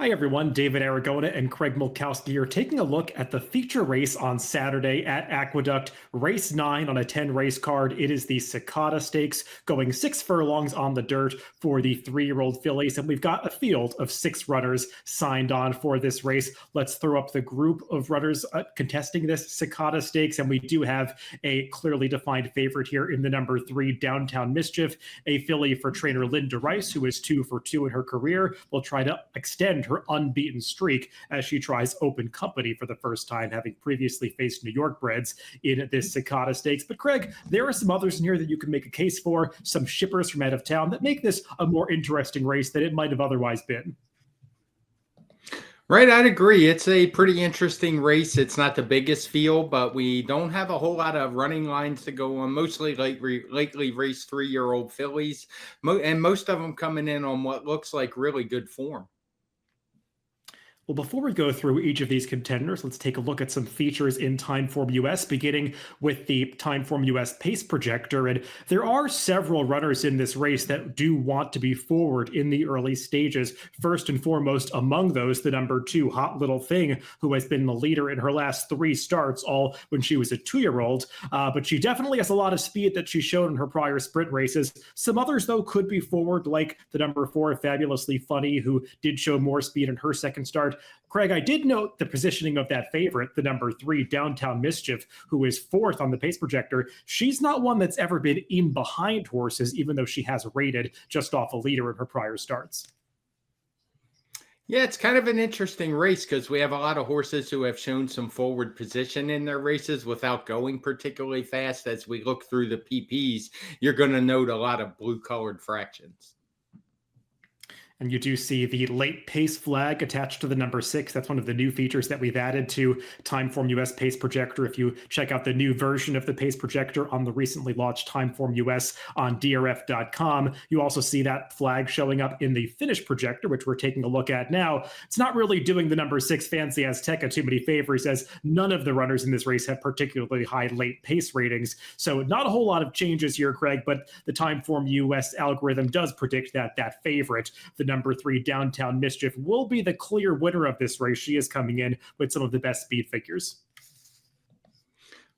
Hi, everyone. David Aragona and Craig Milkowski are taking a look at the feature race on Saturday at Aqueduct, race 9 on a 10 race card. It is the Cicada Stakes, going 6 furlongs on the dirt for the 3-year-old fillies. And we've got a field of 6 runners signed on for this race. Let's throw up the group of runners contesting this Cicada Stakes. And we do have a clearly defined favorite here in the number 3, Downtown Mischief, a filly for trainer Linda Rice, who is 2 for 2 in her career. Will try to extend her unbeaten streak as she tries open company for the first time, having previously faced New York breds in this Cicada Stakes. But Craig, there are some others in here that you can make a case for, some shippers from out of town that make this a more interesting race than it might have otherwise been. Right, I'd agree. It's a pretty interesting race. It's not the biggest field, but we don't have a whole lot of running lines to go on. Mostly lately raced 3-year-old fillies, and most of them coming in on what looks like really good form. Well, before we go through each of these contenders, let's take a look at some features in Timeform US, beginning with the Timeform US pace projector. And there are several runners in this race that do want to be forward in the early stages. First and foremost among those, the number 2, Hot Little Thing, who has been the leader in her last 3 starts, all when she was a 2-year-old. But she definitely has a lot of speed that she showed in her prior sprint races. Some others, though, could be forward, like the number 4, Fabulously Funny, who did show more speed in her second start. Craig, I did note the positioning of that favorite, the number 3, Downtown Mischief, who is 4th on the pace projector. She's not one that's ever been in behind horses, even though she has rated just off a leader in her prior starts. Yeah, it's kind of an interesting race because we have a lot of horses who have shown some forward position in their races without going particularly fast. As we look through the PPs, you're going to note a lot of blue-colored fractions. And you do see the late pace flag attached to the number 6. That's one of the new features that we've added to Timeform US Pace Projector. If you check out the new version of the Pace Projector on the recently launched Timeform US on DRF.com, you also see that flag showing up in the Finish Projector, which we're taking a look at now. It's not really doing the number 6 Fancy Azteca too many favors, as none of the runners in this race have particularly high late pace ratings. So not a whole lot of changes here, Craig, but the Timeform US algorithm does predict that that favorite, the number 3, Downtown Mischief, will be the clear winner of this race. She is coming in with some of the best speed figures.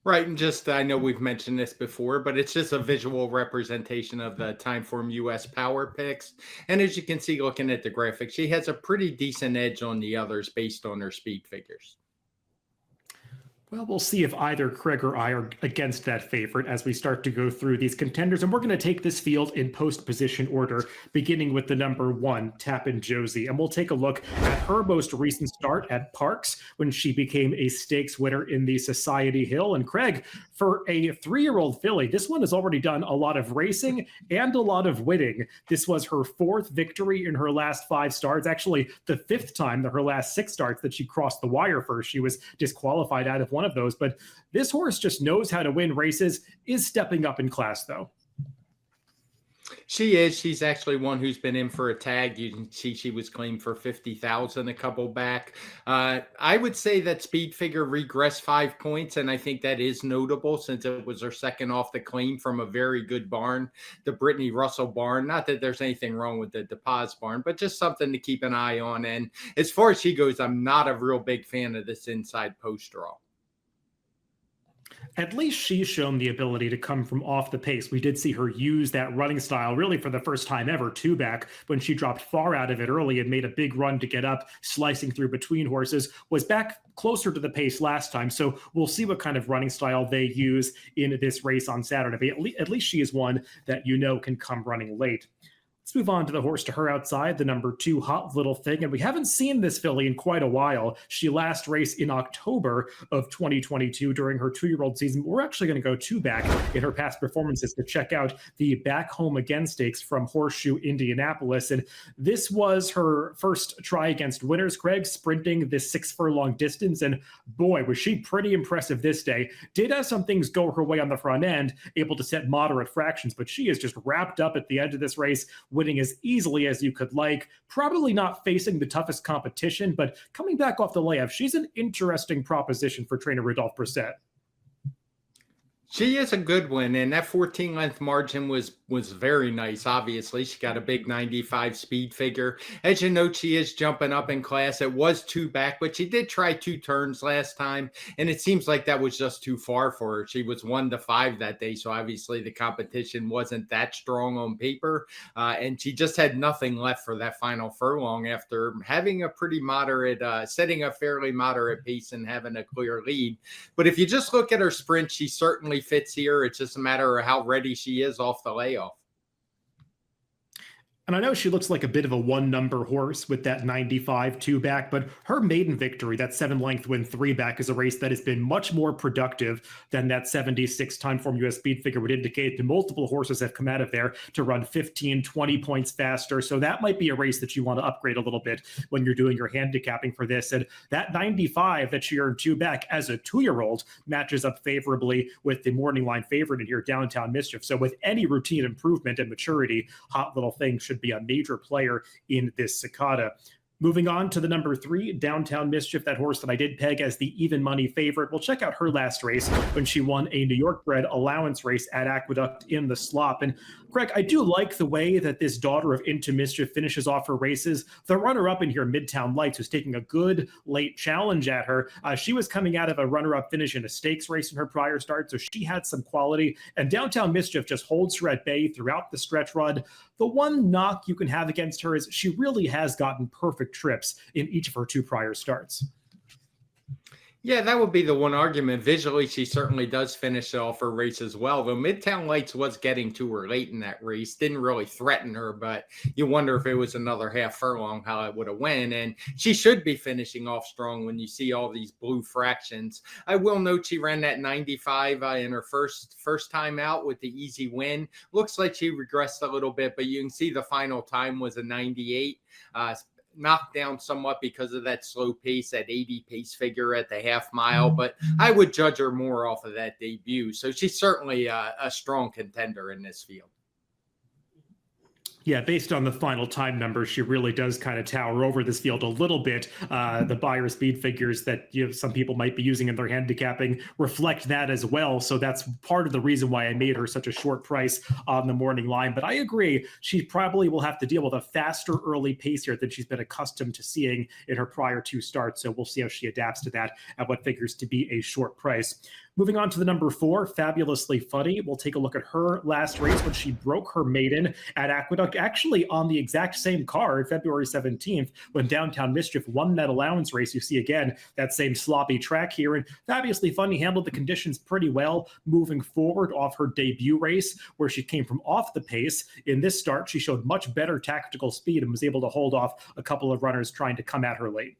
Right, and just, I know we've mentioned this before, but it's just a visual representation of the Timeform US power picks. And as you can see, looking at the graphic, she has a pretty decent edge on the others based on her speed figures. Well, we'll see if either Craig or I are against that favorite as we start to go through these contenders. And we're going to take this field in post-position order, beginning with the number 1, Tappin' Josie. And we'll take a look at her most recent start at Parks when she became a stakes winner in the Society Hill. And Craig, for a 3-year-old filly, this one has already done a lot of racing and a lot of winning. This was her 4th victory in her last 5 starts, actually the 5th time in her last 6 starts that she crossed the wire first. She was disqualified out of one of those, but this horse just knows how to win races, is stepping up in class though. She is. She's actually one who's been in for a tag. You can see she was claimed for 50,000 a couple back. I would say that speed figure regressed 5 points, and I think that is notable since it was her second off the claim from a very good barn, the Brittany Russell barn. Not that there's anything wrong with the DePaz barn, but just something to keep an eye on. And as far as she goes, I'm not a real big fan of this inside post draw. At least she's shown the ability to come from off the pace. We did see her use that running style really for the first time ever, 2 back, when she dropped far out of it early and made a big run to get up, slicing through between horses, was back closer to the pace last time. So we'll see what kind of running style they use in this race on Saturday. But at least she is one that you know can come running late. Let's move on to the horse to her outside, the number 2, Hot Little Thing. And we haven't seen this filly in quite a while. She last raced in October of 2022 during her 2-year-old season. We're actually going to go 2 back in her past performances to check out the Back Home Again Stakes from Horseshoe, Indianapolis. And this was her first try against winners, Craig, sprinting this 6 furlong distance. And boy, was she pretty impressive this day. Did have some things go her way on the front end, able to set moderate fractions, but she is just wrapped up at the end of this race, winning as easily as you could like, probably not facing the toughest competition, but coming back off the layup, she's an interesting proposition for trainer Rodolphe Brisset. She is a good one, and that 14-length margin was very nice. Obviously, she got a big 95 speed figure. As you know, she is jumping up in class. It was two back, but she did try two turns last time, and it seems like that was just too far for her. She was 1-5 that day, so obviously the competition wasn't that strong on paper, and she just had nothing left for that final furlong after having a pretty moderate, setting a fairly moderate pace and having a clear lead. But if you just look at her sprint, she certainly fits here. It's just a matter of how ready she is off the layoff. And I know she looks like a bit of a one-number horse with that 95 two-back, but her maiden victory, that 7-length win three-back, is a race that has been much more productive than that 76 time form US speed figure would indicate. The multiple horses have come out of there to run 15, 20 points faster. So that might be a race that you want to upgrade a little bit when you're doing your handicapping for this. And that 95 that she earned two-back as a 2-year-old matches up favorably with the morning line favorite in here, Downtown Mischief. So with any routine improvement and maturity, Hot Little Thing should be a major player in this Cicada. Moving on to the number 3, Downtown Mischief, that horse that I did peg as the even money favorite. We'll check out her last race when she won a New York bred allowance race at Aqueduct in the slop. And Greg, I do like the way that this daughter of Into Mischief finishes off her races. The runner-up in here, Midtown Lights, who's taking a good late challenge at her. She was coming out of a runner-up finish in a stakes race in her prior start, so she had some quality. And Downtown Mischief just holds her at bay throughout the stretch run. The one knock you can have against her is she really has gotten perfect trips in each of her 2 prior starts. Yeah, that would be the one argument. Visually, she certainly does finish off her race as well. Though Midtown Lights was getting to her late in that race, didn't really threaten her, but you wonder if it was another half furlong how it would have went. And she should be finishing off strong when you see all these blue fractions. I will note she ran that 95 in her first time out with the easy win. Looks like she regressed a little bit, but you can see the final time was a 98. Knocked down somewhat because of that slow pace, that 80 pace figure at the half mile, but I would judge her more off of that debut. So she's certainly a strong contender in this field. Yeah, based on the final time numbers, she really does kind of tower over this field a little bit. The buyer speed figures that some people might be using in their handicapping reflect that as well. So that's part of the reason why I made her such a short price on the morning line. But I agree, she probably will have to deal with a faster early pace here than she's been accustomed to seeing in her prior 2 starts. So we'll see how she adapts to that at what figures to be a short price. Moving on to the number 4, Fabulously Funny. We'll take a look at her last race when she broke her maiden at Aqueduct, actually on the exact same card, February 17th, when Downtown Mischief won that allowance race. You see, again, that same sloppy track here. And Fabulously Funny handled the conditions pretty well moving forward off her debut race, where she came from off the pace. In this start, she showed much better tactical speed and was able to hold off a couple of runners trying to come at her late.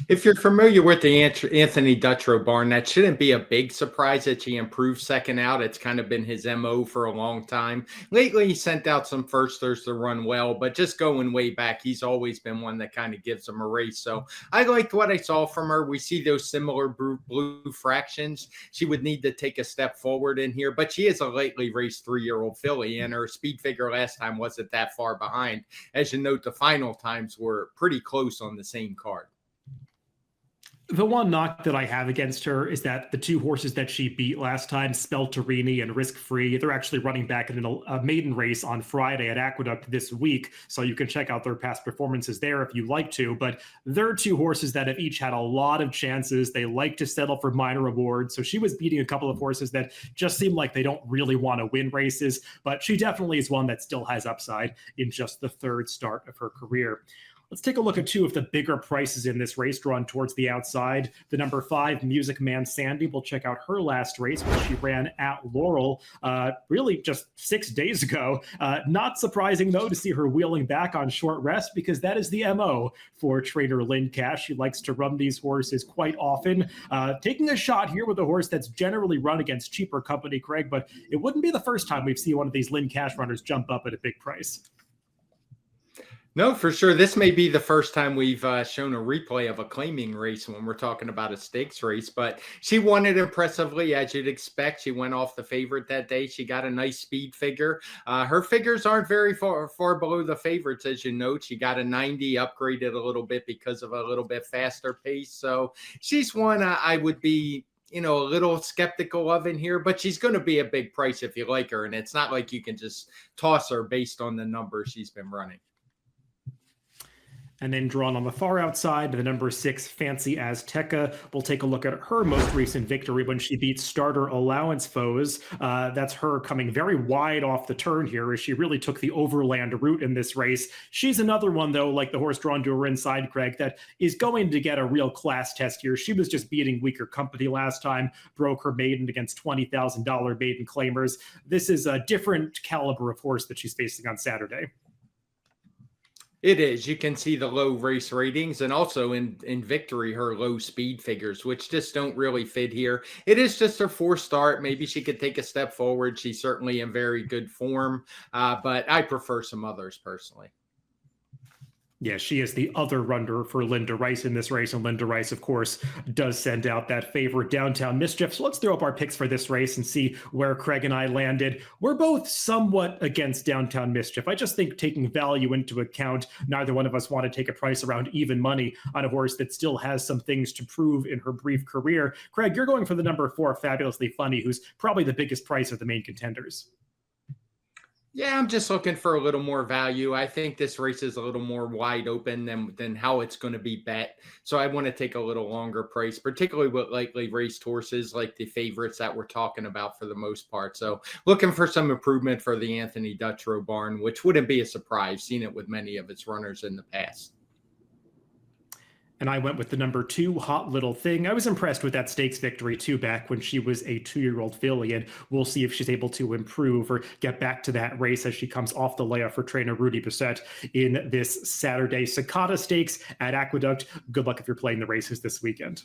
If you're familiar with the Anthony Dutrow barn, that shouldn't be a big surprise that he improved second out. It's kind of been his MO for a long time. Lately, he sent out some firsters to run well, but just going way back, he's always been one that kind of gives him a race. So I liked what I saw from her. We see those similar blue fractions. She would need to take a step forward in here, but she is a lately raced 3-year-old filly, and her speed figure last time wasn't that far behind. As you note, the final times were pretty close on the same card. The one knock that I have against her is that the 2 horses that she beat last time, Spelterini and Risk Free, they're actually running back in a maiden race on Friday at Aqueduct this week. So you can check out their past performances there if you like to. But they're 2 horses that have each had a lot of chances. They like to settle for minor awards. So she was beating a couple of horses that just seem like they don't really want to win races. But she definitely is one that still has upside in just the 3rd start of her career. Let's take a look at 2 of the bigger prices in this race drawn towards the outside. The number 5, Music Man Sandy. We'll check out her last race, which she ran at Laurel really just 6 days ago. Not surprising, though, to see her wheeling back on short rest, because that is the MO for trainer Lynn Cash. She likes to run these horses quite often. Taking a shot here with a horse that's generally run against cheaper company, Craig, but it wouldn't be the first time we've seen one of these Lynn Cash runners jump up at a big price. No, for sure. This may be the first time we've shown a replay of a claiming race when we're talking about a stakes race, but she won it impressively, as you'd expect. She went off the favorite that day. She got a nice speed figure. Her figures aren't very far below the favorites, as you note. She got a 90, upgraded a little bit because of a little bit faster pace. So she's one I would be a little skeptical of in here, but she's going to be a big price if you like her. And it's not like you can just toss her based on the numbers she's been running. And then drawn on the far outside, the number 6, Fancy Azteca. We'll take a look at her most recent victory when she beat starter allowance foes. That's her coming very wide off the turn here as she really took the overland route in this race. She's another one, though, like the horse drawn to her inside, Craig, that is going to get a real class test here. She was just beating weaker company last time, broke her maiden against $20,000 maiden claimers. This is a different caliber of horse that she's facing on Saturday. It is. You can see the low race ratings and also in victory, her low speed figures, which just don't really fit here. It is just her 4th start. Maybe she could take a step forward. She's certainly in very good form, but I prefer some others personally. Yeah, she is the other runner for Linda Rice in this race, and Linda Rice, of course, does send out that favorite Downtown Mischief. So let's throw up our picks for this race and see where Craig and I landed. We're both somewhat against Downtown Mischief. I just think taking value into account, neither one of us want to take a price around even money on a horse that still has some things to prove in her brief career. Craig, you're going for the number 4, Fabulously Funny, who's probably the biggest price of the main contenders. Yeah, I'm just looking for a little more value. I think this race is a little more wide open than how it's going to be bet. So I want to take a little longer price, particularly with likely raced horses like the favorites that we're talking about for the most part. So looking for some improvement for the Anthony Dutrow barn, which wouldn't be a surprise, seen it with many of its runners in the past. And I went with the number 2, Hot Little Thing. I was impressed with that stakes victory, too, back when she was a 2-year-old filly. And we'll see if she's able to improve or get back to that race as she comes off the layoff for trainer Rudy Bissett in this Saturday Cicada Stakes at Aqueduct. Good luck if you're playing the races this weekend.